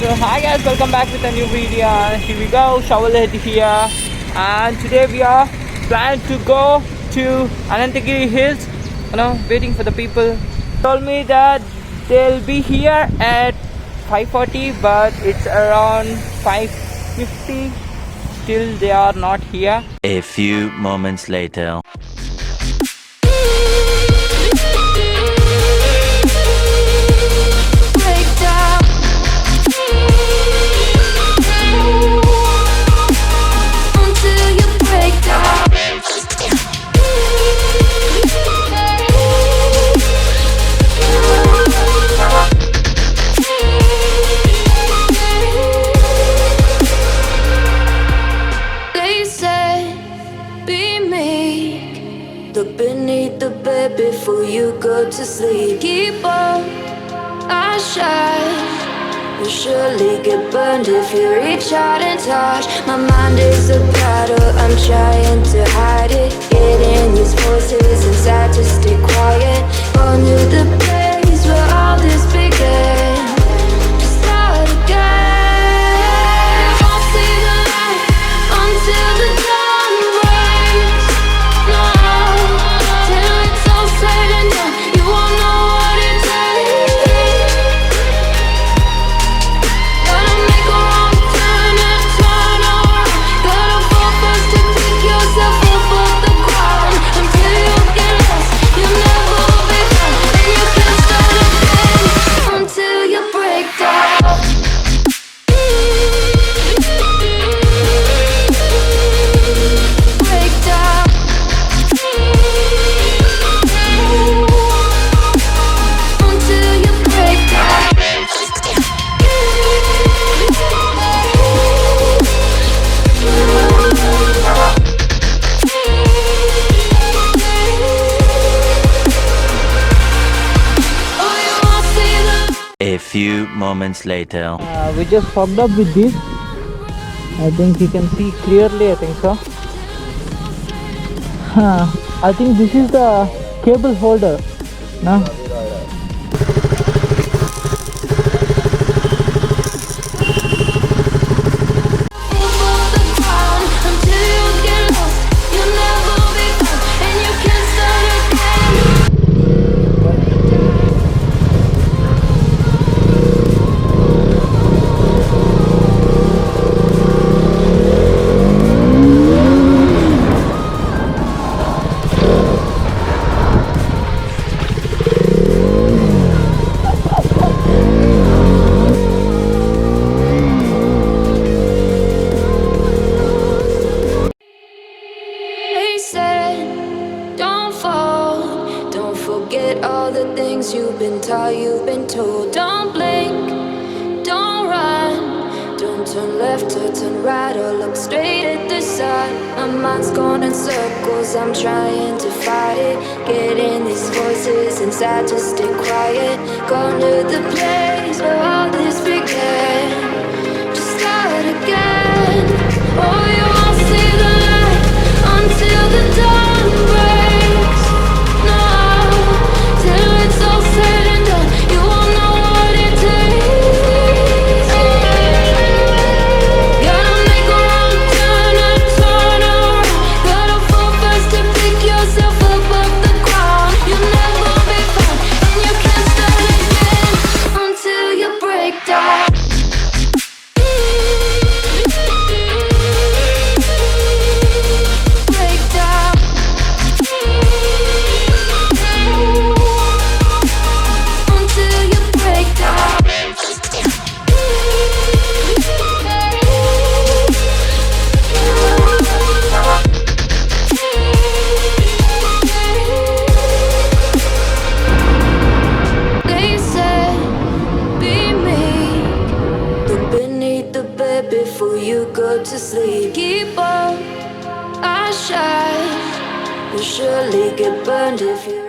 So hi guys, welcome back with a new video. Here we go, shovel head here, and today we are planning to go to Ananthagiri hills. Waiting for the people. Told me that they'll be here at 5:40, but it's around 5:50. Still, they are not here. A few moments later. Look beneath the bed before you go to sleep. Keep on, I shine. You'll surely get burned if you reach out and touch. My mind is a battle, I'm trying to hide it. Getting these voices inside to stay quiet. Going to the place where all this began. Just start again. You won't see the light until the dawn breaks. No, till it's all said and done, you won't know what it takes. Gotta make a wrong turn and turn around. Gotta fall first to pick yourself up off the ground. Until you get lost, you'll never be found. And you can't start again until you break down. Break down. Until you break down. Oh, you won't see the A few moments later. We just fucked up with this. I think you can see clearly. I think so. I think this is the cable holder. No. They said, don't fall. Don't forget all the things you've been taught, you've been told. Don't blink, don't run. Don't turn left or turn right or look straight at the sun. My mind's going in circles, I'm trying to fight it. Getting these voices inside to stay quiet. Going to the place where all this began. Just start again. Oh, you won't see the light until the dawn breaks. No, till it's all said and done, you won't know what it takes. Gotta make a wrong turn and turn around. Gotta fall first to pick yourself up off the ground. You'll never be found, and you can't start again until you break down. Break down. Until you break down. They said, be meek. Look beneath the bed before you go to sleep. Keep on, I shine. You'll surely get burned if you